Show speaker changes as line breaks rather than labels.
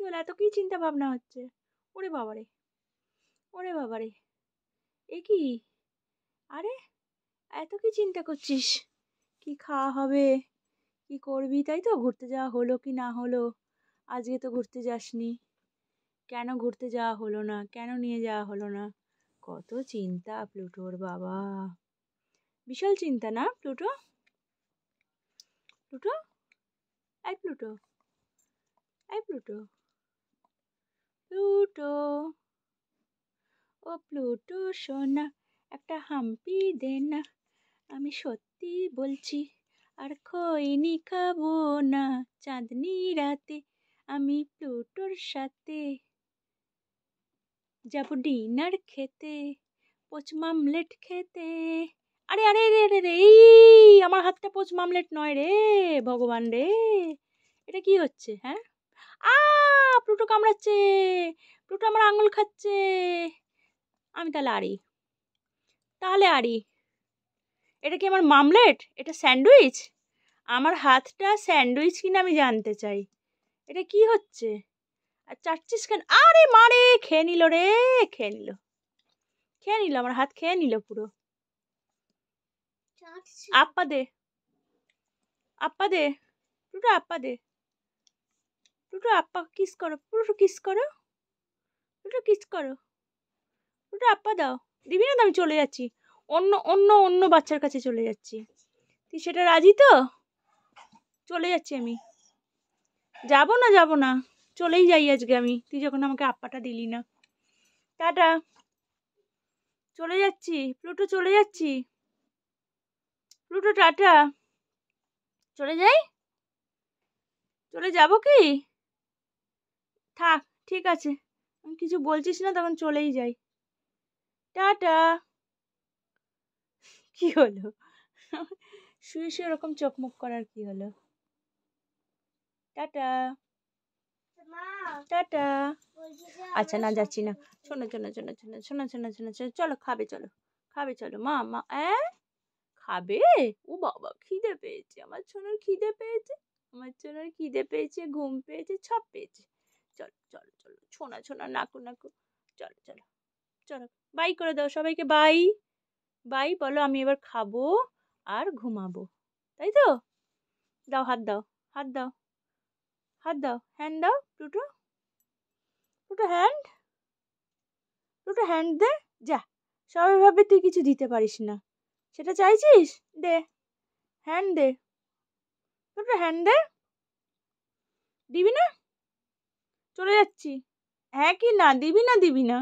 কি হলো? এত কি চিন্তা ভাবনা হচ্ছে? ওরে বাবারে, ওরে বাবারে, এ কি? আরে এত কি চিন্তা করছিস? কি খাওয়া হবে, কি করবি? তাই তো, ঘুরতে যাওয়া হলো কি না হলো? আজকে তো ঘুরতে যাসনি। কেন ঘুরতে যাওয়া হলো না? কেন নিয়ে যাওয়া হলো না? কত চিন্তা প্লুটোর বাবা, বিশাল চিন্তা না প্লুটো? প্লুটো, এই প্লুটো, এই প্লুটো, প্লুটো, ও প্লুটো সোনা, একটা হাম্পি দে না। আমি সত্যি বলছি, আর খৈনি খাবো না। চাঁদনি রাতে আমি প্লুটোর সাথে যাব ডিনার খেতে, পোচ মামলেট খেতে। আরে আরে রে রে রে, এই আমার হাতটা পোচ মামলেট নয় রে, ভগবান রে, এটা কি হচ্ছে? হ্যাঁ, আ প্লুটো কামড়াচ্ছে, প্লুটো আমার আঙুল খাচ্ছে। আমি তাহলে আড়ি, তাহলে আড়ি। এটা কি আমার মামলেট? এটা স্যান্ডউইচ? আমার হাতটা স্যান্ডউইচ কিনা আমি জানতে চাই। এটা কি হচ্ছে? আর চাটছিস কেন? আরে মারে, খেয়ে নিল রে, খেয়ে নিল, খেয়ে নিল, আমার হাত খেয়ে নিল পুরো। আপ্পা দে, আপ্পা দে, প্লুটো আপ্পা দে, প্লুটো আপ্পা কিস করো, প্লুটো কিস করো, প্লুটো কিস করো, প্লুটো আপ্পা দাও। দিবি না তো আমি চলে যাচ্ছি, অন্য অন্য অন্য বাচ্চার কাছে চলে যাচ্ছি। তুই সেটা রাজি তো? চলে যাচ্ছি আমি, যাবো না, যাবো না, চলেই যাই আজকে আমি, তুই যখন আমাকে আপ্পাটা দিলি না। টাটা, চলে যাচ্ছি প্লুটো, চলে যাচ্ছি প্লুটো, টাটা। চলে যাই, চলে যাব কি? থাক, ঠিক আছে, আমি কিছু বলছিস না তখন চলেই যাই। টাটা। কি হলো? শুয়ে শুয়ে এরকম চোখ মুখ করার কি হলো? Tata, tata. আচ্ছা না, যাচ্ছি না। শোনো শোনো শোনো শোনো শোনো শোনো শোনো শোনো, চলো খাবে, চলো খাবে, চলো মা মা। খাবে? ও বাবা, খিদে পেয়েছে আমার সোনার, খিদে পেয়েছে আমার সোনার, খিদে পেয়েছে, ঘুম পেয়েছে, সব পেয়েছে। চলো চলো চলো, ছোনা ছোনা, নাকু নাকু, চলো চলো চলো। বাই করে দাও সবাইকে, বাই বাই বলো। আমি এবার খাবো আর ঘুমাবো, তাই তো? দাও হাত, দাও হাত, দাও হাত, দাও হ্যান্ড, দাও Pluto, Pluto hand, Pluto hand দে। যা, সবাই ভাবে তুই কিছু দিতে পারিস না, সেটা চাইছিস? দে হ্যান্ড, দে প্লুটো, হ্যান্ড দে। দিবি না? চলে যাচ্ছি। হ্যাঁ কি না, দিবি না দিবি না?